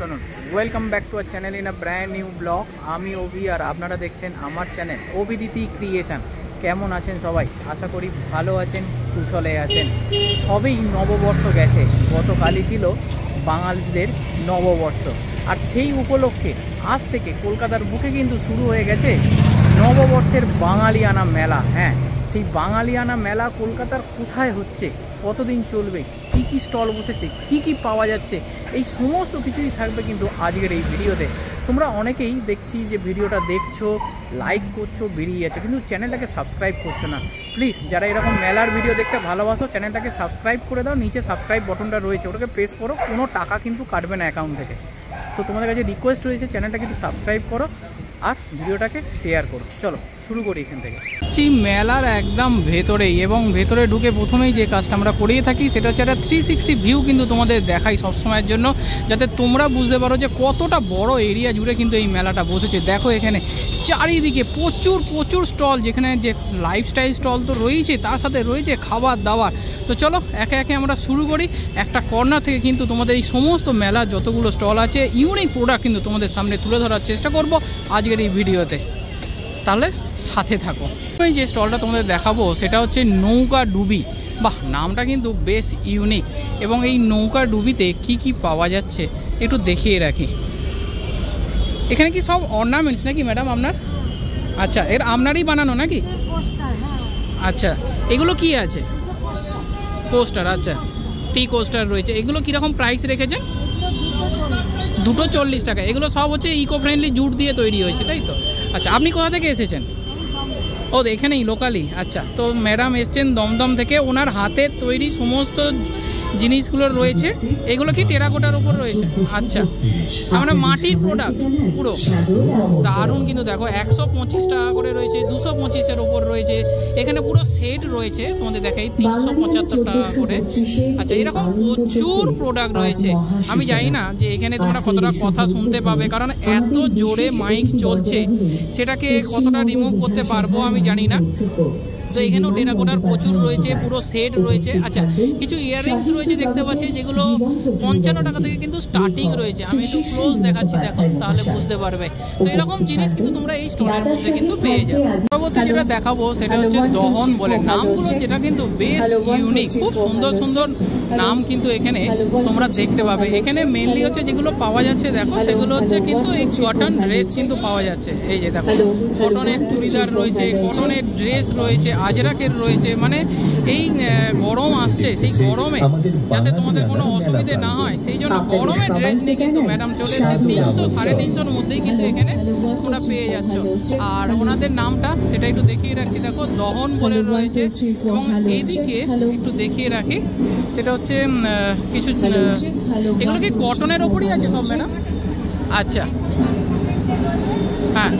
Afternoon welcome back to our channel in a brand new blog आमी ओबी और आपनारा देखছেন আমার চ্যানেল অভিদিতি ক্রিয়েশন। কেমন আছেন সবাই? আশা করি ভালো আছেন, কুশলে আছেন। সবেই নববর্ষ গেছে, গতকালই ছিল বাঙালিদের নববর্ষ, আর সেই উপলক্ষে আজ থেকে কলকাতার বুকে কিন্তু শুরু হয়ে গেছে নববর্ষের বাঙালিয়ানা মেলা। হ্যাঁ, সেই বাঙালিয়ানা মেলা কলকাতার কোথায় হচ্ছে, কতদিন চলবে, কি কি স্টল বসেছে, কি কি পাওয়া যাচ্ছে, এই সমস্ত কিছুই থাকবে কিন্তু আজকের এই ভিডিওতে। তোমরা অনেকেই দেখছি যে ভিডিওটা দেখছো, লাইক করছো, বেরিয়ে যাচ্ছে, কিন্তু চ্যানেলটাকে সাবস্ক্রাইব করছো না। প্লিজ যারা এরকম মেলার ভিডিও দেখতে ভালোবাসো, চ্যানেলটাকে সাবস্ক্রাইব করে দাও। নিচে সাবস্ক্রাইব বটনটা রয়েছে, ওটাকে প্রেস করো, কোনো টাকা কিন্তু কাটবে না অ্যাকাউন্ট থেকে। তো তোমাদের কাছে রিকোয়েস্ট রয়েছে চ্যানেলটা কিন্তু সাবস্ক্রাইব করো আর ভিডিওটাকে শেয়ার করো। চলো শুরু করি এখান থেকে। মেলার একদম ভেতরেই, এবং ভেতরে ঢুকে প্রথমেই যে কাজটা আমরা করিয়ে থাকি সেটা হচ্ছে একটা 360 ভিউ কিন্তু তোমাদের দেখাই সবসময়ের জন্য, যাতে তোমরা বুঝতে পারো যে কতটা বড় এরিয়া জুড়ে কিন্তু এই মেলাটা বসেছে। দেখো এখানে চারিদিকে প্রচুর স্টল, যেখানে যে লাইফস্টাইল স্টল তো রয়েছে, তার সাথে রয়েছে খাবার দাবার। তো চলো একে একে আমরা শুরু করি। একটা কর্নার থেকে কিন্তু তোমাদের এই সমস্ত মেলার যতগুলো স্টল আছে, ইউনিক প্রোডাক্ট কিন্তু তোমাদের সামনে তুলে ধরার চেষ্টা করব আজকের এই ভিডিওতে, তাহলে সাথে থাকো। আমি যে স্টলটা তোমাদের দেখাবো সেটা হচ্ছে নৌকা ডুবি। বাহ, নামটা কিন্তু বেশ ইউনিক। এবং এই নৌকা ডুবিতে কি কি পাওয়া যাচ্ছে একটু দেখিয়ে রাখি। এখানে কি সব অর্নামেন্টস নাকি ম্যাডাম আপনার? আচ্ছা, এর আপনারই বানানো নাকি? আচ্ছা, এগুলো কি আছে? কোস্টার। আচ্ছা, টি কোস্টার রয়েছে। এগুলো কীরকম প্রাইস রেখেছেন? 240 টাকা। এগুলো সব হচ্ছে ইকো ফ্রেন্ডলি জুট দিয়ে তৈরি হয়েছে, তাই তো? আচ্ছা, আপনি কোথা থেকে এসেছেন? ও, এখানেই লোকালি। আচ্ছা, তো ম্যাডাম এসছেন দমদম থেকে, ওনার হাতের তৈরি সমস্ত জিনিসগুলো রয়েছে। এগুলো কি টেরাকোটার উপর রয়েছে? আচ্ছা, আমরা মাটির প্রোডাক্ট পুরো দারুণ। কিন্তু দেখো 125 টাকা করে রয়েছে, 225-এর ওপর রয়েছে। এখানে পুরো সেট রয়েছে, তোমাদের দেখাই 375 টাকা করে। আচ্ছা, এরকম প্রচুর প্রোডাক্ট রয়েছে। আমি জানি না যে এখানে তোমরা কতটা কথা শুনতে পাবে, কারণ এত জোরে মাইক চলছে, সেটাকে কতটা রিমুভ করতে পারবো আমি জানি না। তো এখানেও টেরাকোটার প্রচুর রয়েছে, পুরো সেট রয়েছে। আচ্ছা, কিছু ইয়াররিংস রয়েছে দেখতে পাচ্ছি, যেগুলো 55 টাকা থেকে কিন্তু স্টার্টিং রয়েছে। আমি একটু ক্লোজ দেখাচ্ছি, দেখো, তাহলে বুঝতে পারবে। তো এরকম জিনিস কিন্তু তোমরা এই স্টলের মধ্যে কিন্তু পেয়ে যাবে। পরবর্তী যেটা দেখাবো সেটা হচ্ছে দহন বলে নামগুলো, যেটা কিন্তু বেশ ইউনিক। খুব সুন্দর নাম কিন্তু এখানে তোমরা দেখতে পাবে। এখানে মেনলি হচ্ছে যেগুলো পাওয়া যাচ্ছে, দেখো, সেগুলো হচ্ছে কিন্তু এই কটন ড্রেস কিন্তু পাওয়া যাচ্ছে। এই যে দেখো, কটনের চুড়িদার রয়েছে, কটনের ড্রেস রয়েছে, আজরাকের রয়েছে। মানে এই গরম আসছে, সেই গরমে যাতে তোমাদের কোনো অসুবিধে না হয়, সেই জন্য গরমের ড্রেস নিয়ে কিন্তু ম্যাডাম চলে এসেছে। 300-350-র মধ্যেই কিন্তু এখানে তোমরা পেয়ে যাচ্ছ। আর ওনাদের নামটা সেটা একটু দেখিয়ে রাখছি, দেখো, দহন বলে রয়েছে। এবং এইদিকে একটু দেখিয়ে রাখি, সেটা হচ্ছে কিছু, এগুলো কি কটনের ওপরই আছে সব ম্যাডাম? আচ্ছা, হ্যাঁ,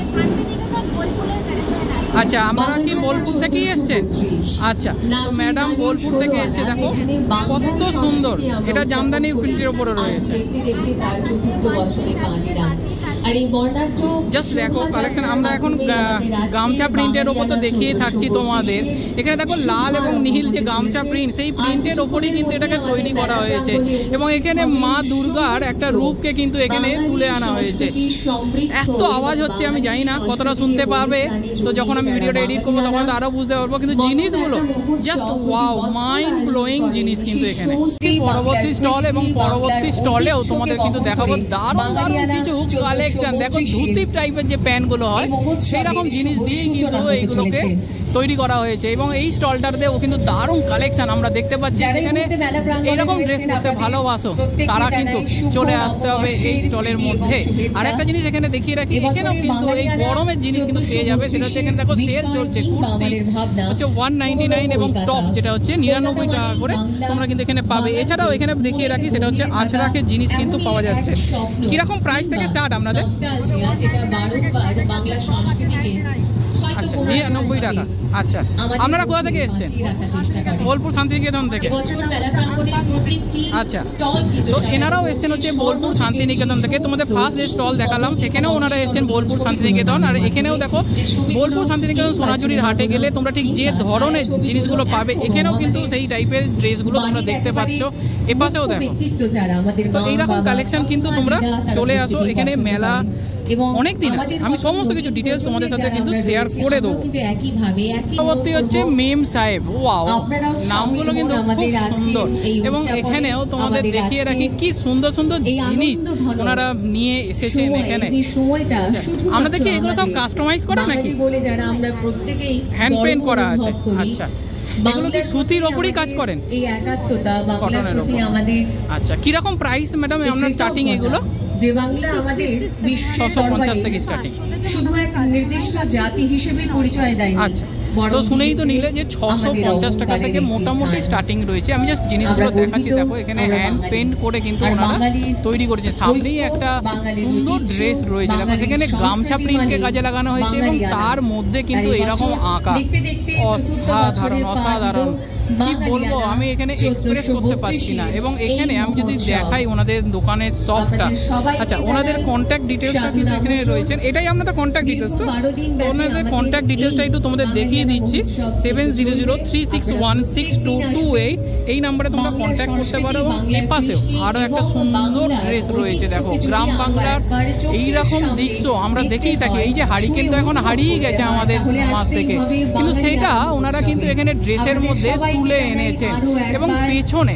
আচ্ছা, আপনারা কি বোলপুর থেকেই এসছেন? আচ্ছা, তো ম্যাডাম বোলপুর থেকে এসছে। দেখো কত সুন্দর, এটা জামদানি প্রিন্টের ওপরে রয়েছে। জাস্ট দেখো কালেকশন। আমরা এখন গামছা প্রিন্টের ওপর তো দেখিয়ে থাকছি তোমাদের। এখানে দেখো লাল এবং নীল যে গামছা প্রিন্ট, সেই প্রিন্টের ওপরেই কিন্তু এটাকে তৈরি করা হয়েছে। এবং এখানে মা দুর্গার একটা রূপকে কিন্তু এখানে তুলে আনা হয়েছে। এত আওয়াজ হচ্ছে, আমি জানি না কতটা শুনতে পারবে। তো যখন আমি ভিডিওটা এডিট করবো তখন আরও বুঝতে পারবো। কিন্তু জিনিসগুলো জাস্ট ওয়াও, মাইন্ড ব্লোয়িং জিনিস কিন্তু এখানে। পরবর্তী স্টল, এবং পরবর্তী স্টলেও তোমাদের কিন্তু দেখাবো দারুণ কিছু কালেকশন। দেখো ধুতি টাইপের যে প্যান্টগুলো হয়, সেই রকম জিনিস দিয়েই কিন্তু এইগুলোকে তৈরি করা হয়েছে। এবং এই স্টলটাতেও কিন্তু দারুণ কালেকশন আমরা দেখতে পাচ্ছি। এখানে এইরকম ড্রেস করতে ভালোবাসো, তারা কিন্তু চলে আসতে হবে এই স্টলের মধ্যে। আর একটা জিনিস এখানে দেখিয়ে রাখি, এখানেও কিন্তু এই গরমের জিনিস কিন্তু পেয়ে যাবে। সেটা হচ্ছে এখানে দেখো সেল চলছে, কুর্তি হচ্ছে 199 এবং টপ যেটা হচ্ছে 99 টাকা করে তোমরা কিন্তু এখানে পাবে। এছাড়াও এখানে দেখিয়ে রাখি, সেটা হচ্ছে আঁচড়াকের জিনিস কিন্তু পাওয়া যাচ্ছে। কিরকম প্রাইস থেকে স্টার্ট আপনাদের? যেটা বাংলা সংস্কৃতিকে হয়তো আচ্ছা 99 টাকা। আচ্ছা আপনারা কোথা থেকে এসেছেন? বোলপুর শান্তিনিকেতন থেকে। আচ্ছা তো এনারাও এসছেন হচ্ছে বোলপুর শান্তিনিকেতন থেকে। তোমাদের ফার্স্ট যে স্টল দেখালাম সেখানেও ওনারা এসছেন বোলপুর শান্তিনিকেতন। আর এখানেও দেখো বোলপুর শান্তিনিকেতন সোনাঝুরির হাটে গেলে তোমরা ঠিক যে ধরনের জিনিসগুলো পাবে এখানেও কিন্তু সেই টাইপের ড্রেসগুলো তোমরা দেখতে পাচ্ছ। এপাশেও দেখো তো এইরকম কালেকশন কিন্তু তোমরা চলে আসো এখানে। মেলা অনেক দিন আছে, আমি সমস্ত কিছু ডিটেলস তোমাদের সাথে কিন্তু শেয়ার করে দেবো। পরবর্তী হচ্ছে মেম সাহেব। ওয়াও, নামগুলো কিন্তু খুব সুন্দর। এবং এখানেও তোমাদের দেখিয়ে রাখি কি সুন্দর সুন্দর জিনিস ওনারা নিয়ে এসেছেন এখানে। আমরা দেখি এগুলো সব কাস্টমাইজ করা নাকি হ্যান্ড পেন্ট করা আছে? আচ্ছা এগুলো কি সুতির ওপরই কাজ করেন? কটনের ওপর। আচ্ছা কিরকম প্রাইস ম্যাডাম আপনার স্টার্টিং এগুলো? যে বাংলা আমাদের বিশ্ব 650 থেকে স্টার্টিং, শুধু এক নির্দিষ্ট জাতি হিসেবে পরিচয় দেয়। আচ্ছা তো শুনেই তো নিলে যে 650 টাকা থেকে মোটামুটি স্টার্টিং রয়েছে। আমি জাস্ট জিনিসগুলো দেখাচ্ছি। দেখো এখানে হ্যান্ড পেন্ট করে কিন্তু ওনারা তৈরি করেছে। সামনেই একটা সুন্দর ড্রেস রয়েছে, দেখো সেখানে গামছা প্রিন্টকে কাজে লাগানো হয়েছে এবং তার মধ্যে কিন্তু এরকম আঁকা। অসাধারণ অসাধারণ, কি বলবো আমি এখানে এক্সপ্রেস করতে পারছি না। এবং এখানে আমি যদি দেখাই ওনাদের দোকানের শপটা, আচ্ছা ওনাদের কন্ট্যাক্ট ডিটেলসটা কিন্তু এখানে রয়েছেন। এটাই আপনাদের কন্ট্যাক্ট ডিটেলস তো? ওনাদের কন্ট্যাক্ট ডিটেলসটা একটু তোমাদের দেখিয়ে দিচ্ছি। 7003616228 এই নাম্বারে তোমরা কন্ট্যাক্ট করতে পারো। এবং এর পাশেও আরও একটা সুন্দর ড্রেস রয়েছে। দেখো গ্রাম বাংলার এইরকম দৃশ্য আমরা দেখেই থাকি। এই যে হারিকেন তো এখন হারিয়ে গেছে আমাদের সমাজ থেকে, কিন্তু সেটা ওনারা কিন্তু এখানে ড্রেসের মধ্যে তুলে এনেছেন। এবং পেছনে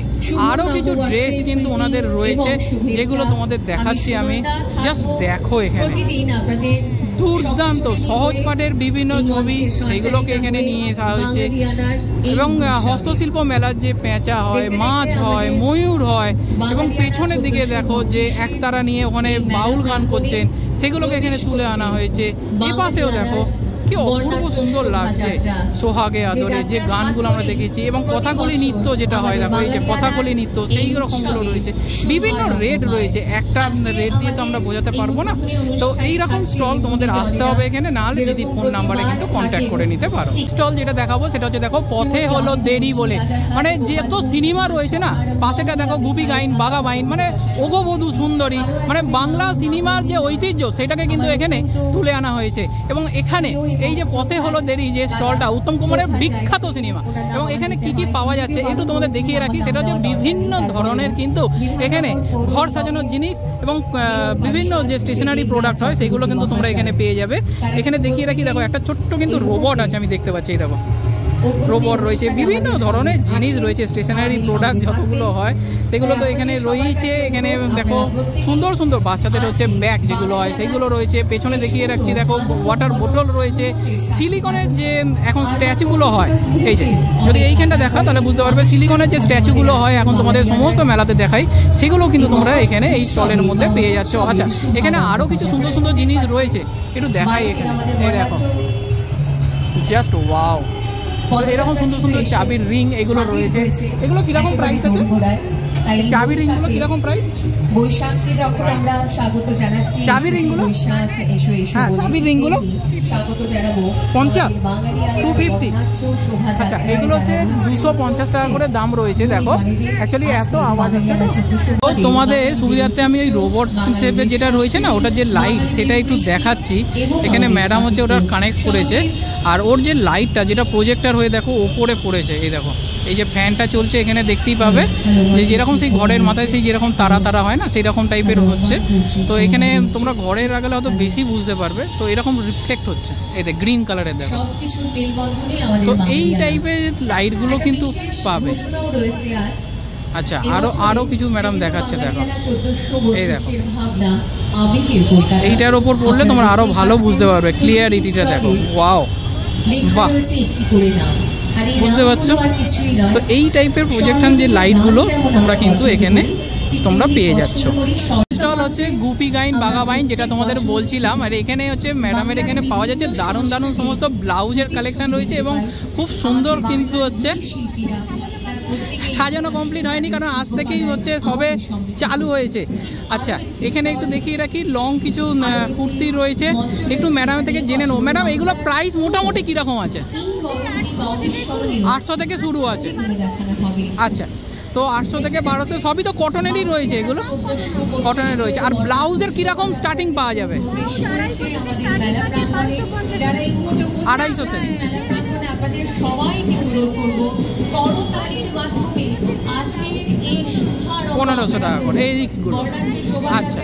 আরও কিছু ড্রেস কিন্তু ওনাদের রয়েছে যেগুলো তোমাদের দেখাচ্ছি আমি। জাস্ট দেখো এখানে দুর্দান্ত সহজ পাঠের বিভিন্ন ছবি, সেগুলোকে এখানে নিয়ে আসা হয়েছে। এবং হস্তশিল্প মেলার যে পেঁচা হয়, মাছ হয়, ময়ূর হয়, এবং পেছনের দিকে দেখো যে একতারা নিয়ে ওখানে বাউল গান করছেন, সেগুলোকে এখানে তুলে আনা হয়েছে। এ পাশেও দেখো কি অপূর্ব সুন্দর লাগছে সোহাগে আদরে যে গানগুলো আমরা দেখেছি। এবং কথাকলি নৃত্য যেটা হয়, দেখো এই যে কথাকলি নৃত্য সেই রকমগুলো রয়েছে। বিভিন্ন রেট রয়েছে, একটা রেট দিয়ে তো আমরা বোঝাতে পারবো না। তো এইরকম স্টল তোমাদের আসতে হবে এখানে, নাহলে দিদির ফোন নাম্বারে কিন্তু কন্ট্যাক্ট করে নিতে পারো। স্টল যেটা দেখাবো সেটা হচ্ছে দেখো পথে হলো দেরি বলে, মানে যত সিনেমা রয়েছে না, পাশেটা দেখো গুপি গাইন বাঘা বাইন, মানে ওগবধূ সুন্দরী, মানে বাংলা সিনেমার যে ঐতিহ্য সেটাকে কিন্তু এখানে তুলে আনা হয়েছে। এবং এখানে এই যে পথে হলো দেরি যে স্টলটা উত্তম কুমারের বিখ্যাত সিনেমা, এবং এখানে কি কি পাওয়া যাচ্ছে একটু তোমাদের দেখিয়ে রাখি। সেটা হচ্ছে বিভিন্ন ধরনের কিন্তু এখানে ঘর সাজানোর জিনিস এবং বিভিন্ন যে স্টেশনারি প্রোডাক্ট হয় সেগুলো কিন্তু তোমরা এখানে পেয়ে যাবে। এখানে দেখিয়ে রাখি, দেখো একটা ছোট্ট কিন্তু রোবট আছে, আমি দেখতে পাচ্ছি। এই দেখো রোবট রয়েছে, বিভিন্ন ধরনের জিনিস রয়েছে, স্টেশনারি প্রোডাক্ট যতগুলো হয় সেগুলো তো এখানে রয়েছে। এখানে দেখো সুন্দর সুন্দর বাচ্চাদের হচ্ছে ব্যাগ যেগুলো হয় সেগুলো রয়েছে। পেছনে দেখিয়ে রাখছি দেখো ওয়াটার বোতল রয়েছে, সিলিকনের যে এখন স্ট্যাচুগুলো হয়, এই যে যদি এইখানটা দেখা তাহলে বুঝতে পারবে সিলিকনের যে স্ট্যাচুগুলো হয় এখন তোমাদের সমস্ত মেলাতে দেখাই, সেগুলো কিন্তু তোমরা এখানে এই স্টলের মধ্যে পেয়ে যাচ্ছ। আচ্ছা এখানে আরও কিছু সুন্দর সুন্দর জিনিস রয়েছে, একটু দেখাই এখানে। এই দেখো জাস্ট ওয়াও, এরকম সুন্দর সুন্দর চাবির রিং এগুলো রয়েছে। এগুলো কিরকম প্রাইস আছে? চাবির রিংগুলো কিরকম প্রাইস? বৈশাখকে যখন আমরা স্বাগত জানাচ্ছি, চাবির রিংগুলো, বৈশাখ এসো এসো বলে চাবির রিংগুলো স্বাগত জানাবো 50 250। আচ্ছা এগুলো হচ্ছে 250 টাকা করে দাম রয়েছে। দেখো অ্যাকচুয়ালি এত আওয়াজ হচ্ছে তো তোমাদের সুবিধার্থে আমি ওই রোবট হিসেবে যেটা রয়েছে না ওটার যে লাইট সেটা একটু দেখাচ্ছি। এখানে ম্যাডাম হচ্ছে ওটা কানেক্ট করেছে, আর ওর যে লাইটটা যেটা প্রজেক্টার হয়ে দেখো ওপরে পড়েছে। এই দেখো এই যে ফ্যানটা চলছে এখানে দেখতেই পাবে যে যেরকম সেই ঘরের মাথায় সেই যেরকম তারা তারা হয় না সেই রকম টাইপের হচ্ছে। তো এখানে তোমরা ঘরে রাখলে হয়তো বেশি বুঝতে পারবে। তো এরকম রিফ্লেক্ট হচ্ছে, এই দেখ গ্রিন কালারের দেখো। তো এই টাইপের লাইটগুলো কিন্তু পাবে। আচ্ছা আরো কিছু ম্যাডাম দেখাচ্ছে, দেখো এই দেখো এইটার ওপর পড়লে তোমরা আরো ভালো বুঝতে পারবে, ক্লিয়ারিটিটা দেখো। ওয়াও বাহ, বুঝতে পারছো? তো এই টাইপের প্রজেকশন যে লাইটগুলো তোমরা কিন্তু এখানে তোমরা পেয়ে যাচ্ছ। স্টল হচ্ছে গুপি গাইন বাঘা বাইন, যেটা তোমাদের বলছিলাম। আর এখানে হচ্ছে ম্যাডামের এখানে পাওয়া যাচ্ছে দারুণ দারুণ সমস্ত ব্লাউজের কালেকশন রয়েছে এবং খুব সুন্দর কিন্তু হচ্ছে সাজানো কমপ্লিট হয়নি, কারণ আজ থেকেই হচ্ছে সবে চালু হয়েছে। আচ্ছা, এখানে একটু দেখিয়ে রাখি লং কিছু কুর্তি রয়েছে, একটু ম্যাডামের থেকে জেনে নেবো। ম্যাডাম, এগুলো প্রাইস মোটামুটি কীরকম আছে? 800 থেকে শুরু আছে। আচ্ছা, তো 800 থেকে 1200 সবই তো কটনেরই রয়েছে, এগুলো কটনের রয়েছে। আর ব্লাউজের কীরকম স্টার্টিং পাওয়া যাবে? 250 থেকে। আপনাদের সবাইকে অনুরোধ করব করতালির মাধ্যমে আজকের এই শুভারম্ভ 1500 টাকা করে এই দিকগুলো। আচ্ছা,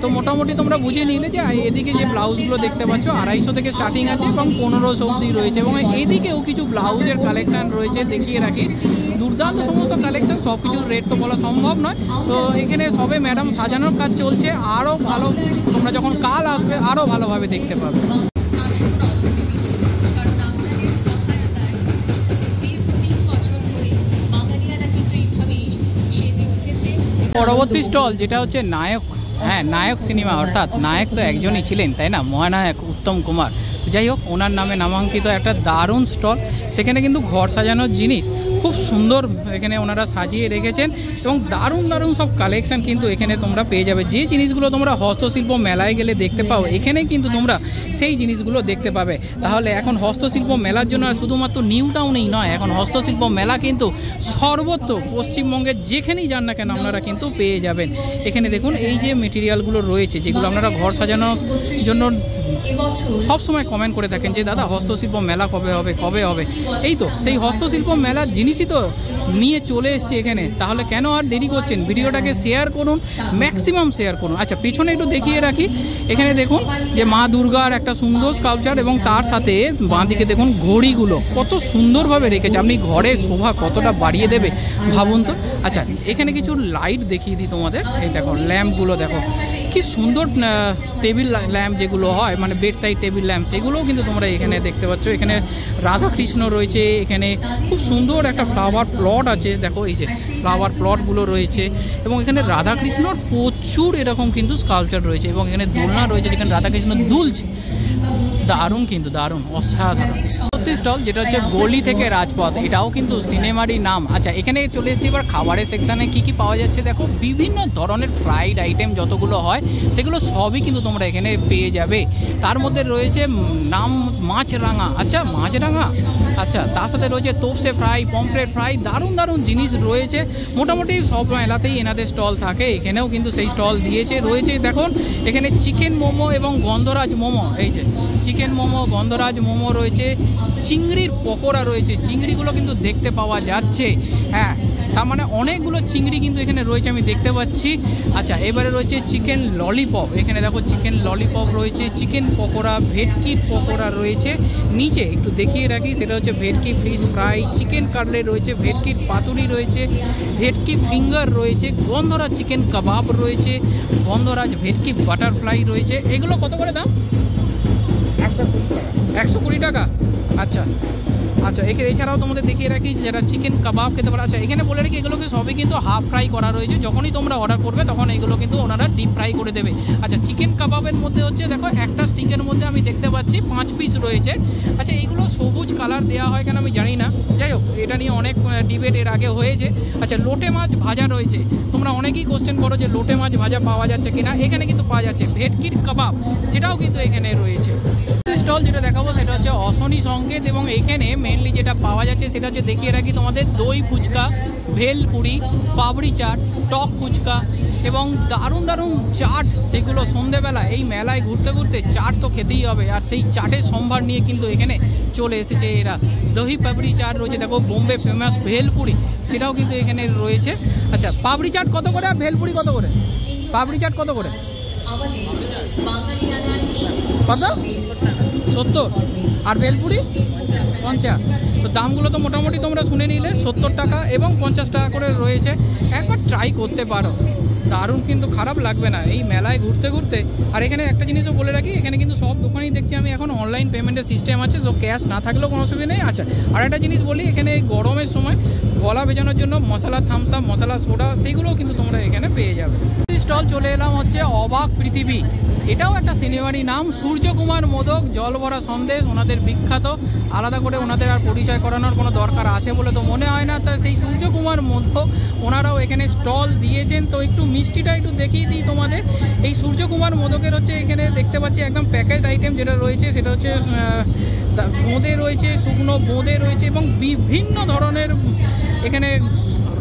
তো মোটামুটি তোমরা বুঝে নিলে যে এদিকে যে ব্লাউজগুলো দেখতে পাচ্ছ 250 থেকে স্টার্টিং আছে এবং 1500 অবধি রয়েছে, এবং এইদিকেও কিছু ব্লাউজের কালেকশন রয়েছে, দেখিয়ে রাখি। দুর্দান্ত সমস্ত কালেকশন, সব কিছুর রেট তো বলা সম্ভব নয়। তো এখানে সবে ম্যাডাম সাজানোর কাজ চলছে, আরও ভালো তোমরা যখন কাল আসবে আরও ভালোভাবে দেখতে পাবে। পরবর্তী স্টল যেটা হচ্ছে নায়ক, হ্যাঁ নায়ক সিনেমা, অর্থাৎ নায়ক তো একজনই ছিলেন তাই না, মহানায়ক উত্তম কুমার। যাই হোক, ওনার নামে নামাঙ্কিত একটা দারুণ স্টল। সেখানে কিন্তু ঘর সাজানোর জিনিস খুব সুন্দর এখানে ওনারা সাজিয়ে রেখেছেন এবং দারুণ দারুণ সব কালেকশন কিন্তু এখানে তোমরা পেয়ে যাবে। যে জিনিসগুলো তোমরা হস্তশিল্প মেলায় গেলে দেখতে পাও, এখানে কিন্তু তোমরা সেই জিনিসগুলো দেখতে পাবে। তাহলে এখন হস্তশিল্প মেলার জন্য আর শুধুমাত্র নিউ টাউনেই নয়, এখন হস্তশিল্প মেলা কিন্তু সর্বত্র পশ্চিমবঙ্গের যেখানেই যান না কেন আপনারা কিন্তু পেয়ে যাবেন। এখানে দেখুন এই যে মেটেরিয়ালগুলো রয়েছে, যেগুলো আপনারা ঘর সাজানোর জন্য সব সময় কমেন্ট করে থাকেন যে দাদা হস্তশিল্প মেলা কবে হবে কবে হবে। এই তো সেই হস্তশিল্প মেলার জিনিসই তো নিয়ে চলে এসছে এখানে। তাহলে কেন আর দেরি করছেন, ভিডিওটাকে শেয়ার করুন, ম্যাক্সিমাম শেয়ার করুন। আচ্ছা, পিছনে একটু দেখিয়ে রাখি। এখানে দেখুন যে মা দুর্গার একটা সুন্দর স্কাল্পচার এবং তার সাথে বাঁদিকে দেখুন ঘড়িগুলো কত সুন্দরভাবে রেখেছে। আপনি ঘরে শোভা কতটা বাড়িয়ে দেবে ভাবুন তো। আচ্ছা, এখানে কিছু লাইট দেখিয়ে দিই তোমাদের। এই দেখো ল্যাম্পগুলো, দেখো কি সুন্দর টেবিল ল্যাম্প যেগুলো হয়, মানে বেড সাইড টেবিল ল্যাম্প, সেগুলোও কিন্তু তোমরা এখানে দেখতে পাচ্ছ। এখানে রাধাকৃষ্ণ রয়েছে, এখানে খুব সুন্দর একটা ফ্লাওয়ার প্লট আছে, দেখো এই যে ফ্লাওয়ার প্লটগুলো রয়েছে এবং এখানে রাধাকৃষ্ণর প্রচুর এরকম কিন্তু স্কাল্পচার রয়েছে এবং এখানে দোলনা রয়েছে যেখানে রাধাকৃষ্ণ দুলছে। দারুণ, কিন্তু দারুণ, অসাধারণ স্টল যেটা হচ্ছে গলি থেকে রাজপথ, এটাও কিন্তু সিনেমারই নাম। আচ্ছা, এখানে চলে এসেছি এবার খাবারের সেকশানে। কি কি পাওয়া যাচ্ছে দেখো, বিভিন্ন ধরনের ফ্রাইড আইটেম যতগুলো হয় সেগুলো সবই কিন্তু তোমরা এখানে পেয়ে যাবে। তার মধ্যে রয়েছে নাম মাছরাঙা। আচ্ছা, মাছরাঙা, আচ্ছা তার সাথে রয়েছে তোপসে ফ্রাই, পমফ্রেট ফ্রাই, দারুণ দারুণ জিনিস রয়েছে। মোটামুটি সব মেলাতেই এনাদের স্টল থাকে, এখানেও কিন্তু সেই স্টল দিয়েছে। রয়েছে দেখুন এখানে চিকেন মোমো এবং গন্ধরাজ মোমো, এই যে চিকেন মোমো, গন্ধরাজ মোমো রয়েছে, চিংড়ির পকোড়া রয়েছে, চিংড়িগুলো কিন্তু দেখতে পাওয়া যাচ্ছে। হ্যাঁ, তার মানে অনেকগুলো চিংড়ি কিন্তু এখানে রয়েছে আমি দেখতে পাচ্ছি। আচ্ছা, এবারে রয়েছে চিকেন ললিপপ, এখানে দেখো চিকেন ললিপপ রয়েছে, চিকেন পকোড়া, ভেটকির পকোড়া রয়েছে। নিচে একটু দেখিয়ে রাখি, সেটা হচ্ছে ভেটকি ফিশ ফ্রাই, চিকেন কাটলেট রয়েছে, ভেটকির পাতুরি রয়েছে, ভেটকি ফিঙ্গার রয়েছে, গন্ধরাজ চিকেন কাবাব রয়েছে, গন্ধরাজ ভেটকি বাটারফ্লাই রয়েছে। এগুলো কত করে দাম? 120 টাকা। আচ্ছা আচ্ছা, এছাড়াও তোমাদের দেখিয়ে রাখি যেটা চিকেন কাবাব খেতে পারো। আচ্ছা, এখানে বলে রাখি এগুলোকে সবই কিন্তু হাফ ফ্রাই করা রয়েছে, যখনই তোমরা অর্ডার করবে তখন এগুলো কিন্তু ওনারা ডিপ ফ্রাই করে দেবে। আচ্ছা, চিকেন কাবাবের মধ্যে হচ্ছে দেখো একটা স্টিকের মধ্যে আমি দেখতে পাচ্ছি 5 পিস রয়েছে। আচ্ছা, এইগুলো সবুজ কালার দেওয়া হয় কেন আমি জানি না, যাই হোক এটা নিয়ে অনেক ডিবেট এর আগে হয়েছে। আচ্ছা, লোটে মাছ ভাজা রয়েছে, তোমরা অনেকেই কোশ্চেন করো যে লোটে মাছ ভাজা পাওয়া যাচ্ছে কিনা, এখানে কিন্তু পাওয়া যাচ্ছে। ভেটকির কাবাব সেটাও কিন্তু এখানে রয়েছে। স্টল যেটা দেখাবো সেটা হচ্ছে অশনি সংকেত এবং এখানে মেনলি যেটা পাওয়া যাচ্ছে সেটা হচ্ছে দেখিয়ে রাখি তোমাদের দই ফুচকা, ভেলপুরি, পাবড়ি চাট, টক ফুচকা এবং দারুণ দারুণ চাট, সেগুলো সন্ধেবেলা এই মেলায় ঘুরতে ঘুরতে চাট তো খেতেই হবে। আর সেই চাটের সম্ভার নিয়ে কিন্তু এখানে চলে এসেছে এরা। দহি পাবড়ি চাট রয়েছে, দেখো বোম্বে ফেমাস ভেলপুরি সেটাও কিন্তু এখানে রয়েছে। আচ্ছা, পাবড়ি চাট কত করে আর ভেলপুরি কত করে? পাবড়ি চাট কত করে? কত? 70 আর ভেলপুরি 50। তো দামগুলো তো মোটামুটি তোমরা শুনে নিলে, 70 টাকা এবং 50 টাকা করে রয়েছে। একবার ট্রাই করতে পারো। দারুণ, কিন্তু খারাপ লাগবে না এই মেলায় ঘুরতে ঘুরতে। আর এখানে একটা জিনিসও বলে রাখি, এখানে কিন্তু সব দোকানেই দেখছি আমি এখন অনলাইন পেমেন্টের সিস্টেম আছে, তো ক্যাশ না থাকলেও কোনো অসুবিধা নেই। আচ্ছা, আর একটা জিনিস বলি, এখানে এই গরমের সময় গলা ভেজানোর জন্য মশলা থামস আপ, মশলা সোডা, সেইগুলোও কিন্তু তোমরা এখানে পেয়ে যাবে। স্টল চলে এলাম হচ্ছে অবাক পৃথিবী, এটাও একটা সিনেমারই নাম। সূর্যকুমার মোদক, জল ভরা সন্দেশ ওনাদের বিখ্যাত, আলাদা করে ওনাদের আর পরিচয় করানোর কোনো দরকার আছে বলে তো মনে হয় না। তা সেই সূর্যকুমার মোদক ওনারাও এখানে স্টল দিয়েছেন। তো একটু মিষ্টিটা একটু দেখিয়ে দিই তোমাদের। এই সূর্যকুমার মোদকের হচ্ছে এখানে দেখতে পাচ্ছি একদম প্যাকেজ আইটেম যেটা রয়েছে, সেটা হচ্ছে বোঁদে রয়েছে, শুকনো বোঁদে রয়েছে এবং বিভিন্ন ধরনের এখানে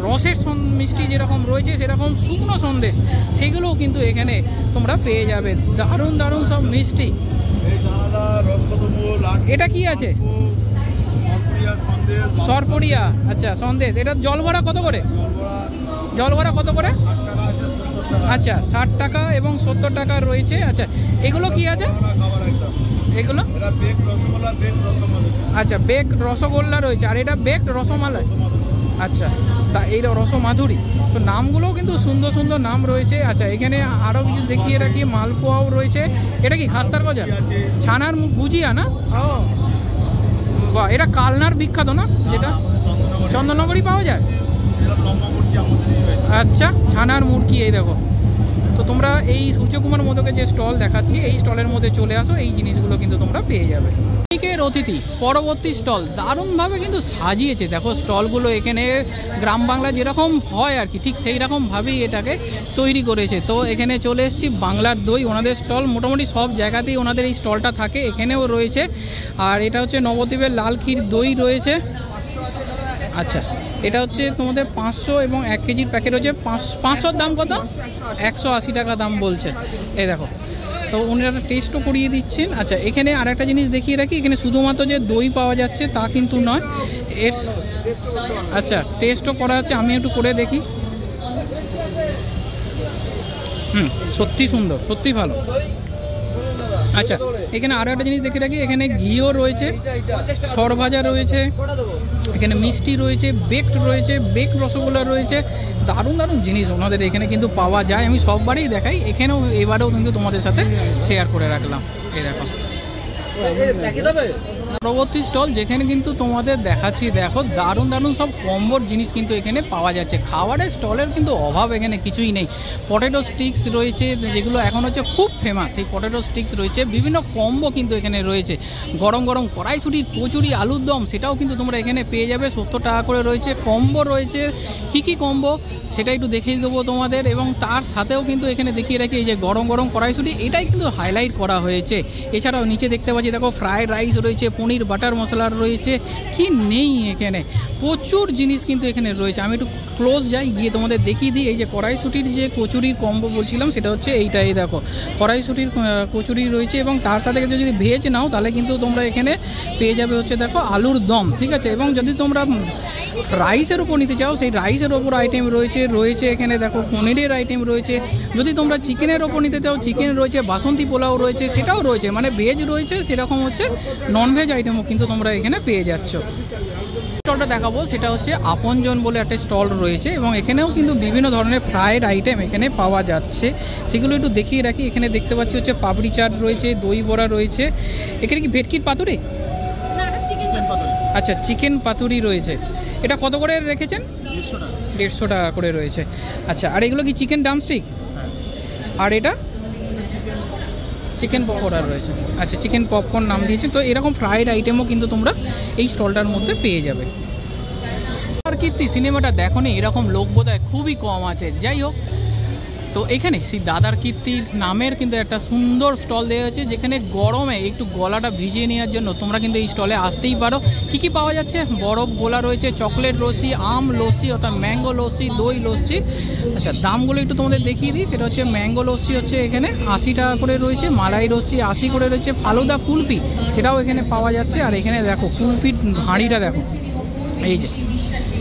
রসের মিষ্টি যেরকম রয়েছে সেরকম শুকনো সন্দেশ, সেগুলোও কিন্তু এখানে তোমরা পেয়ে যাবে। দারুণ দারুণ সব মিষ্টি। এটা কি আছে? সরপুরিয়া, আচ্ছা সন্দেশ। এটা জল ভরা কত করে? জল ভরা কত করে? আচ্ছা 60 টাকা এবং 70 টাকা রয়েছে। আচ্ছা এগুলো কি আছে? এগুলো আচ্ছা বেকড রসগোল্লা রয়েছে, আর এটা বেকড রসমালাই। আচ্ছা, তা এই রসমাধুরী, তো নামগুলোও কিন্তু সুন্দর সুন্দর নাম রয়েছে। আচ্ছা এখানে আরও কিছু দেখিয়ে রাখি, মালপোয়াও রয়েছে। এটা কি খাস্তার গজা? ছানার গুজিয়া না? বাহ, এটা কালনার বিখ্যাত না, যেটা চন্দননগরই পাওয়া যায়। আচ্ছা ছানার মুরগি, এই দেখো। তো তোমরা এই সূর্যকুমার মোদকের যে স্টল দেখাচ্ছি, এই স্টলের মধ্যে চলে আসো, এই জিনিসগুলো কিন্তু তোমরা পেয়ে যাবে। পিকনিকের অতিথি পরবর্তী স্টল দারুণভাবে কিন্তু সাজিয়েছে। দেখো স্টলগুলো এখানে গ্রাম বাংলা যেরকম হয় আর কি, ঠিক সেই রকমভাবেই এটাকে তৈরি করেছে। তো এখানে চলে এসেছি বাংলার দই, ওনাদের স্টল মোটামুটি সব জায়গাতেই ওনাদের এই স্টলটা থাকে, এখানেও রয়েছে। আর এটা হচ্ছে নবদ্বীপের লাল ক্ষীর দই রয়েছে। আচ্ছা এটা হচ্ছে তোমাদের 500 এবং 1 কেজির প্যাকেট হচ্ছে 500 দাম কত? 180 টাকা দাম বলছে। এই দেখো, তো ওনারা টেস্টও করিয়ে দিচ্ছেন। আচ্ছা এখানে আর একটা জিনিস দেখিয়ে রাখি, এখানে শুধুমাত্র যে দই পাওয়া যাচ্ছে তা কিন্তু নয়, এর আচ্ছা টেস্টও করা আছে, আমি একটু করে দেখি। সত্যি সুন্দর, সত্যি ভালো। আচ্ছা এখানে আরও একটা জিনিস দেখে রাখি, এখানে ঘিও রয়েছে, সরভাজা রয়েছে, এখানে মিষ্টি রয়েছে, বেকড রয়েছে, বেকড রসগোল্লা রয়েছে। দারুণ দারুণ জিনিস ওনাদের এখানে কিন্তু পাওয়া যায়। আমি সববারই দেখাই, এখানেও এবারেও কিন্তু তোমাদের সাথে শেয়ার করে রাখলাম। এই দেখো পরবর্তী স্টল যেখানে কিন্তু তোমাদের দেখাচ্ছি, দেখো দারুণ দারুণ সব কম্বোর জিনিস কিন্তু এখানে পাওয়া যাচ্ছে। খাবারের স্টলের কিন্তু অভাব এখানে কিছুই নেই। পটেটো স্টিক্স রয়েছে, যেগুলো এখন হচ্ছে খুব ফেমাস, এই পটেটো স্টিক্স রয়েছে। বিভিন্ন কম্বো কিন্তু এখানে রয়েছে, গরম গরম কড়াইশুঁটির কচুরি, আলুর দম, সেটাও কিন্তু তোমরা এখানে পেয়ে যাবে। 70 টাকা করে রয়েছে। কম্বো রয়েছে, কী কী কম্বো সেটা একটু দেখিয়ে দেবো তোমাদের। এবং তার সাথেও কিন্তু এখানে দেখিয়ে রাখি, এই যে গরম গরম কড়াইশুঁটি, এটাই কিন্তু হাইলাইট করা হয়েছে। এছাড়াও নিচে দেখতে পাচ্ছি দেখো ফ্রায়েড রাইস রয়েছে, পনির বাটার মশলার রয়েছে, কি নেই এখানে প্রচুর জিনিস কিন্তু এখানে রয়েছে। আমি একটু ক্লোজ যাই, গিয়ে তোমাদের দেখিয়ে দিই। এই যে কড়াইশুঁটির যে কচুরির কম্বো বলছিলাম, সেটা হচ্ছে এইটাই দেখো, কড়াইশুঁটির কচুরি রয়েছে এবং তার সাথে যদি ভেজ নাও তাহলে কিন্তু তোমরা এখানে পেয়ে যাবে হচ্ছে দেখো আলুর দম, ঠিক আছে। এবং যদি তোমরা রাইসের উপর নিতে চাও, সেই রাইসের ওপর আইটেম রয়েছে এখানে দেখো, পনিরের আইটেম রয়েছে। যদি তোমরা চিকেনের ওপর নিতে চাও, চিকেন রয়েছে, বাসন্তী পোলাও রয়েছে, সেটাও রয়েছে, মানে ভেজ রয়েছে, সেরকম হচ্ছে ননভেজ আইটেমও কিন্তু তোমরা এখানে পেয়ে যাচ্ছ। স্টলটা দেখাবো সেটা হচ্ছে আপনজন বলে একটা স্টল রয়েছে, এবং এখানেও কিন্তু বিভিন্ন ধরনের ফ্রায়েড আইটেম এখানে পাওয়া যাচ্ছে, সেগুলো একটু দেখিয়ে রাখি। এখানে দেখতে পাচ্ছি হচ্ছে পাপড়ি চাট রয়েছে, দই বড়া রয়েছে। এখানে কি ভেটকির পাতুরি? আচ্ছা চিকেন পাতুরি রয়েছে। এটা কত করে রেখেছেন? 150 টাকা করে রয়েছে। আচ্ছা আর এগুলো কি চিকেন ড্রামস্টিক? আর এটা চিকেন পকোড়া রয়েছে। আচ্ছা চিকেন পপকর্ন নাম দিয়েছে। তো এরকম ফ্রাইড আইটেমও কিন্তু তোমরা এই স্টলটার মধ্যে পেয়ে যাবে। আর কীর্তি সিনেমাটা দেখো নি, এরকম লোক বোধহয় খুবই কম আছে। যাই হোক, তো এখানে সেই দাদার কীর্তির নামের কিন্তু একটা সুন্দর স্টল দেওয়া হয়েছে, যেখানে গরমে একটু গলাটা ভিজিয়ে নেওয়ার জন্য তোমরা কিন্তু এই স্টলে আসতেই পারো। কী কী পাওয়া যাচ্ছে? বরফ গোলা রয়েছে, চকলেট লস্যি, আম লস্যি অর্থাৎ ম্যাঙ্গো লস্যি, দই লস্যি। আচ্ছা দামগুলো একটু তোমাদের দেখিয়ে দিই। সেটা হচ্ছে ম্যাঙ্গো লস্যি হচ্ছে এখানে 80 টাকা করে রয়েছে, মালাই লস্যি 80 করে রয়েছে, ফালুদা কুলফি সেটাও এখানে পাওয়া যাচ্ছে। আর এখানে দেখো কুলফির হাঁড়িটা দেখো, এই যে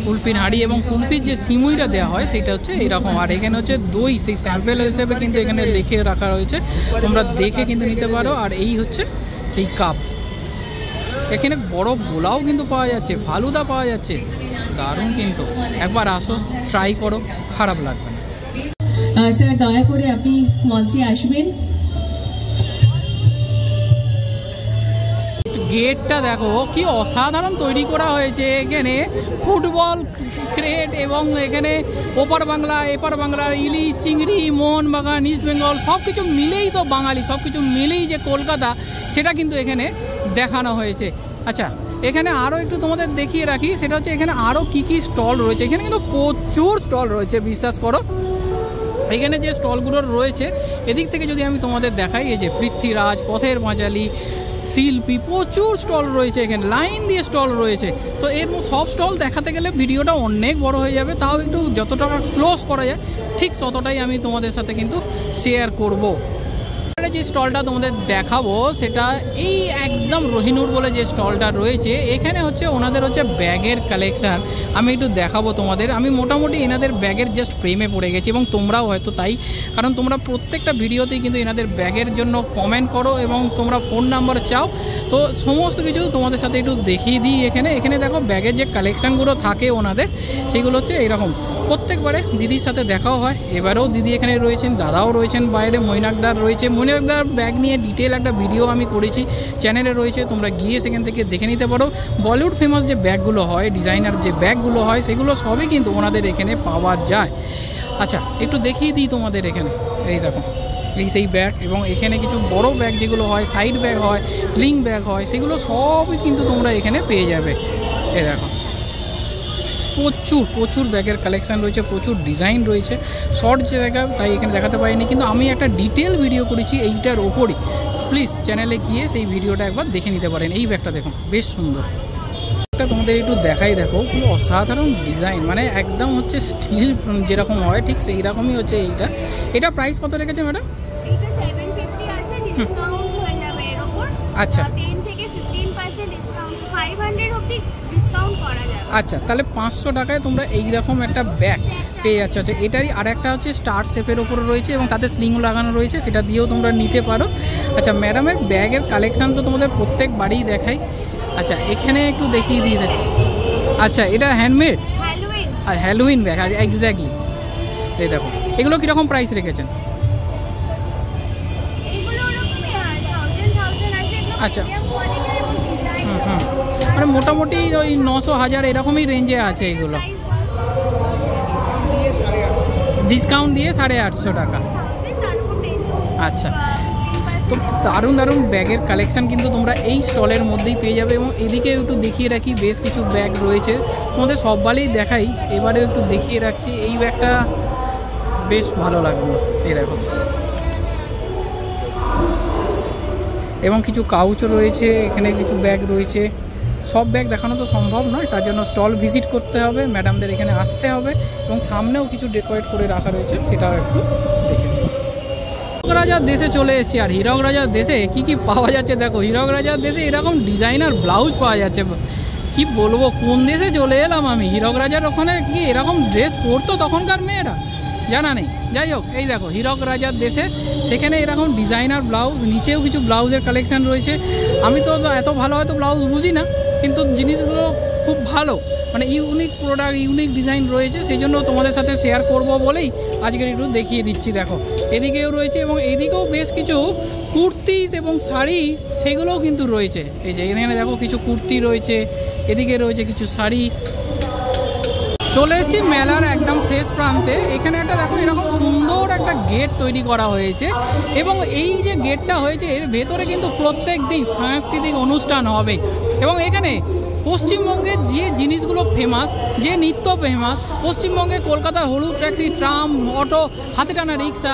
কুলফির হাঁড়ি এবং কুলফির যে সিমুইটা দেওয়া হয় সেটা হচ্ছে এইরকম। আর এখানে হচ্ছে দই, সেই স্যাম্পেল হিসেবে কিন্তু এখানে লিখে রাখা রয়েছে, তোমরা দেখে কিন্তু নিতে পারো। আর এই হচ্ছে সেই কাপ। এখানে বরফ গোলাও কিন্তু পাওয়া যাচ্ছে, ফালুদা পাওয়া যাচ্ছে, দারুণ কিন্তু। একবার আসো, ট্রাই করো, খারাপ লাগবে না। স্যার দয়া করে আপনি মঞ্চে আসবেন। গেটটা দেখো কি অসাধারণ তৈরি করা হয়েছে। এখানে ফুটবল ক্রিকেট এবং এখানে ওপার বাংলা এপার বাংলার ইলিশ চিংড়ি মোহনবাগান ইস্ট বেঙ্গল সব কিছু মিলেই তো বাঙালি, সব কিছু মিলেই যে কলকাতা সেটা কিন্তু এখানে দেখানো হয়েছে। আচ্ছা এখানে আরও একটু তোমাদের দেখিয়ে রাখি, সেটা হচ্ছে এখানে আরও কী কী স্টল রয়েছে। এখানে কিন্তু প্রচুর স্টল রয়েছে, বিশ্বাস করো। এখানে যে স্টলগুলো রয়েছে এদিক থেকে যদি আমি তোমাদের দেখাই, এই যে পৃথ্বীরাজ, পথের পাঁচালী, শিল্পী, প্রচুর স্টল রয়েছে এখানে, লাইন দিয়ে স্টল রয়েছে। তো এর সব স্টল দেখাতে গেলে ভিডিওটা অনেক বড় হয়ে যাবে, তাও একটু যতটা ক্লোজ করা যায় ঠিক ততটাই আমি তোমাদের সাথে কিন্তু শেয়ার করব। যে স্টলটা তোমাদের দেখাবো সেটা এই একদম রহিনুর বলে যে স্টলটা রয়েছে, এখানে হচ্ছে ওনাদের হচ্ছে ব্যাগের কালেকশান। আমি একটু দেখাবো তোমাদের। আমি মোটামুটি এনাদের ব্যাগের জাস্ট প্রেমে পড়ে গেছি এবং তোমরাও হয়তো তাই, কারণ তোমরা প্রত্যেকটা ভিডিওতেই কিন্তু এনাদের ব্যাগের জন্য কমেন্ট করো এবং তোমরা ফোন নাম্বার চাও। তো সমস্ত কিছু তোমাদের সাথে একটু দেখিয়ে দিই। এখানে দেখো ব্যাগের যে কালেকশানগুলো থাকে ওনাদের, সেগুলো হচ্ছে এরকম। প্রত্যেকবারে দিদির সাথে দেখাও হয়, এবারেও দিদি এখানে রয়েছেন, দাদাও রয়েছেন বাইরে, মৈনাকদার রয়েছে। মৈনাকদার ব্যাগ নিয়ে ডিটেল একটা ভিডিও আমি করেছি, চ্যানেলে রয়েছে, তোমরা গিয়ে সেখান থেকে দেখে নিতে পারো। বলিউড ফেমাস যে ব্যাগগুলো হয়, ডিজাইনার যে ব্যাগগুলো হয়, সেগুলো সবই কিন্তু ওনাদের এখানে পাওয়া যায়। আচ্ছা একটু দেখিয়ে দিই তোমাদের। এখানে এই দেখো এই সেই ব্যাগ, এবং এখানে কিছু বড় ব্যাগ যেগুলো হয়, সাইড ব্যাগ হয়, স্লিং ব্যাগ হয়, সেগুলো সবই কিন্তু তোমরা এখানে পেয়ে যাবে। এই দেখো প্রচুর ব্যাগের কালেকশান রয়েছে, প্রচুর ডিজাইন রয়েছে। শর্ট জায়গা তাই এখানে দেখাতে পারিনি, কিন্তু আমি একটা ডিটেল ভিডিও করেছি এইটার ওপরই। প্লিজ চ্যানেলে গিয়ে সেই ভিডিওটা একবার দেখে নিতে পারেন। এই ব্যাগটা দেখুন বেশ সুন্দর, একটা তোমাদের একটু দেখাই। দেখো খুব অসাধারণ ডিজাইন, মানে একদম হচ্ছে স্টিল যেরকম হয় ঠিক সেই রকমই হচ্ছে এইটা। এটা প্রাইস কত রেখেছে ম্যাডাম? এটা 750 আছে, ডিসকাউন্ট হয়ে যাবে এর উপর। আচ্ছা 10 থেকে 15% ডিসকাউন্ট, 500 অবধি ডিসকাউন্ট করা যাবে। আচ্ছা তাহলে 500 টাকায় তোমরা এইরকম একটা ব্যাগ পেয়ে যাচ্ছ। আচ্ছা এটারই আর একটা হচ্ছে স্টার শেপের ওপরে রয়েছে এবং তাতে স্লিংও লাগানো রয়েছে, সেটা দিয়েও তোমরা নিতে পারো। আচ্ছা ম্যাডামের ব্যাগের কালেকশান তো তোমাদের প্রত্যেকবারই দেখাই। আচ্ছা এখানে একটু দেখিয়ে দিয়ে দেখো। আচ্ছা এটা হ্যান্ডমেড আর হ্যালোউইন ব্যাগ, এক্স্যাক্টলি। এই দেখো এগুলো কীরকম প্রাইস রেখেছেন? আচ্ছা মানে মোটামুটি ওই 900-1000 এরকমই রেঞ্জে আছে এগুলো, ডিসকাউন্ট দিয়ে 850 টাকা। আচ্ছা তো দারুণ ব্যাগের কালেকশান কিন্তু তোমরা এই স্টলের মধ্যেই পেয়ে যাবে। এবং এদিকে একটু দেখিয়ে রাখি, বেশ কিছু ব্যাগ রয়েছে, তোমাদের সব বালেই দেখাই, এবারেও একটু দেখিয়ে রাখছি। এই ব্যাগটা বেশ ভালো লাগলো, এই দেখো। এবং কিছু কাউচও রয়েছে, এখানে কিছু ব্যাগ রয়েছে। সব ব্যাগ দেখানো তো সম্ভব নয়, তার জন্য স্টল ভিজিট করতে হবে, ম্যাডামদের এখানে আসতে হবে, এবং সামনেও কিছু ডেকোরেট করে রাখা রয়েছে, সেটাও একটু দেখে নেব। হীরক রাজার দেশে চলে এসেছি, আর হীরক রাজার দেশে কি কি পাওয়া যাচ্ছে দেখো। হীরক রাজার দেশে এরকম ডিজাইনার ব্লাউজ পাওয়া যাচ্ছে, কি বলবো কোন দেশে চলে এলাম আমি। হীরক রাজার ওখানে কি এরকম ড্রেস পরতো তখনকার মেয়েরা, জানা নেই। যাই হোক এই দেখো হীরক রাজার দেশে, সেখানে এরকম ডিজাইনার ব্লাউজ, নিচেও কিছু ব্লাউজের কালেকশান রয়েছে। আমি তো এত ভালো হয়তো ব্লাউজ বুঝি না, কিন্তু জিনিসগুলো খুব ভালো, মানে ইউনিক প্রোডাক্ট, ইউনিক ডিজাইন রয়েছে, সেই জন্য তোমাদের সাথে শেয়ার করব বলেই আজকের একটু দেখিয়ে দিচ্ছি। দেখো এদিকেও রয়েছে এবং এদিকেও বেশ কিছু কুর্তিস এবং শাড়ি, সেগুলোও কিন্তু রয়েছে। এই যে এখানে দেখো কিছু কুর্তি রয়েছে, এদিকে রয়েছে কিছু শাড়ি। চলে এসেছি মেলার একদম শেষ প্রান্তে। এখানে একটা দেখো এরকম সুন্দর একটা গেট তৈরি করা হয়েছে, এবং এই যে গেটটা হয়েছে এর ভেতরে কিন্তু প্রত্যেক দিন সাংস্কৃতিক অনুষ্ঠান হবে। এবং এখানে পশ্চিমবঙ্গের যে জিনিসগুলো ফেমাস, যে নৃত্য ফেমাস, পশ্চিমবঙ্গে কলকাতার হলুদ ট্যাক্সি, ট্রাম, অটো, হাতে টানা রিক্সা,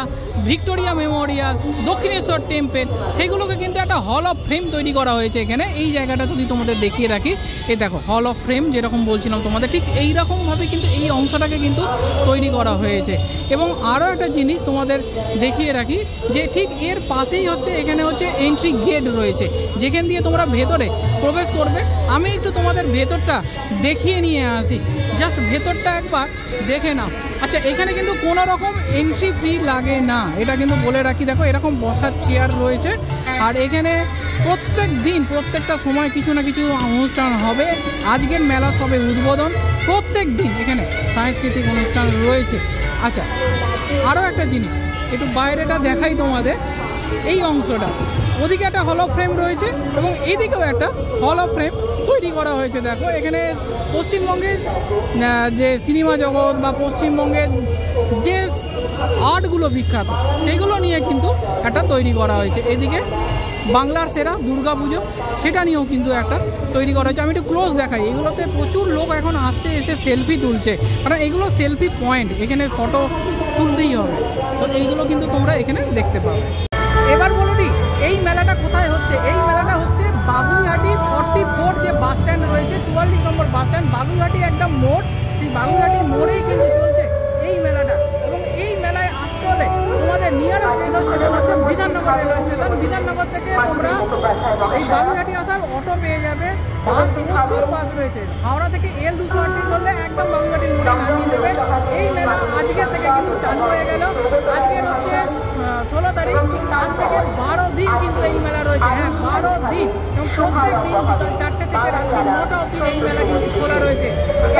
ভিক্টোরিয়া মেমোরিয়াল, দক্ষিণেশ্বর টেম্পল, সেগুলোকে কিন্তু একটা হল অফ ফ্রেম তৈরি করা হয়েছে এখানে। এই জায়গাটা যদি তোমাদের দেখিয়ে রাখি, এই দেখো হল অফ ফ্রেম, যেরকম বলছিলাম তোমাদের ঠিক এই রকমভাবে কিন্তু এই অংশটাকে কিন্তু তৈরি করা হয়েছে। এবং আরও একটা জিনিস তোমাদের দেখিয়ে রাখি, যে ঠিক এর পাশেই হচ্ছে এখানে হচ্ছে এন্ট্রি গেট রয়েছে, যেখান দিয়ে তোমরা ভেতরে প্রবেশ করবে। আমি একটু তোমাদের ভেতরটা দেখিয়ে নিয়ে আসি, জাস্ট ভেতরটা একবার দেখে নাও। আচ্ছা এখানে কিন্তু কোনো রকম এন্ট্রি ফি লাগে না, এটা কিন্তু বলে রাখি। দেখো এরকম বসার চেয়ার রয়েছে, আর এখানে প্রত্যেক দিন প্রত্যেকটা সময় কিছু না কিছু অনুষ্ঠান হবে। আজকের মেলা সবে উদ্বোধন, প্রত্যেক দিন এখানে সাংস্কৃতিক অনুষ্ঠান রয়েছে। আচ্ছা, আরও একটা জিনিস, একটু বাইরেটা দেখাই তোমাদের। এই অংশটা ওদিকে একটা হলো ফ্রেম রয়েছে এবং এইদিকেও একটা হলো ফ্রেম তৈরি করা হয়েছে। দেখো এখানে পশ্চিমবঙ্গের যে সিনেমা জগৎ বা পশ্চিমবঙ্গের যে আর্টগুলো বিখ্যাত সেগুলো নিয়ে কিন্তু একটা তৈরি করা হয়েছে। এদিকে বাংলার সেরা দুর্গাপুজো, সেটা নিয়েও কিন্তু একটা তৈরি করা হয়েছে। আমি একটু ক্লোজ দেখাই। এগুলোতে প্রচুর লোক এখন আসছে, এসে সেলফি তুলছে, কারণ এগুলো সেলফি পয়েন্ট, এখানে ফটো তুলতেই হবে। তো এইগুলো কিন্তু তোমরা এখানে দেখতে পাবে। এবার বলে দিই এই মেলাটা কোথায় হচ্ছে। এই মেলাটা হচ্ছে বাগুইহাটি 44 যে বাস স্ট্যান্ড রয়েছে, 44 নম্বর বাস স্ট্যান্ড, বাগুইহাটি একদম মোড়, সেই বাগুইহাটি মোড়েই কিন্তু চলছে এই মেলাটা। এবং এই মেলায় আসতে হলে তোমাদের নিয়ারেস্ট রেলওয়ে স্টেশন হচ্ছে বিধাননগর রেলওয়ে স্টেশন। বিধাননগর থেকে তোমরা এই বাগুইহাটি আসার অটো পেয়ে যাবে, বাস প্রচুর বাস রয়েছে। হাওড়া থেকে L238 ধরলে একদম বাগুইহাটির মোড়ে নামিয়ে দেবে। এই মেলা আজকের থেকে কিন্তু চালু হয়ে গেল। আজকের হচ্ছে 16 তারিখ, আজ থেকে 12 দিন কিন্তু এই মেলা রয়েছে। হ্যাঁ, 12 দিন, এবং প্রত্যেক দিন বিকাল 4টে থেকে রাত্রি 9টা অবধি এই মেলা কিন্তু খোলা রয়েছে।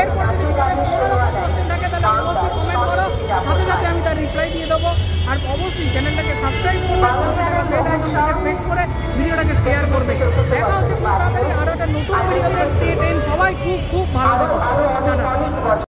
এরপর যদি তোমাদের কোনো রকম কোশ্চেন থাকে তাহলে অবশ্যই কমেন্ট করো, সাথে সাথে আমি তার রিপ্লাই দিয়ে দেবো। আর অবশ্যই চ্যানেলটাকে সাবস্ক্রাইব করবে, পাশে থাকা বেল আইকনটাকে প্রেস করে ভিডিওটাকে শেয়ার করবে। দেখা হচ্ছে খুব তাড়াতাড়ি আরও একটা নতুন ভিডিওতে। স্টে টেন, সবাই খুব খুব ভালো থেকো।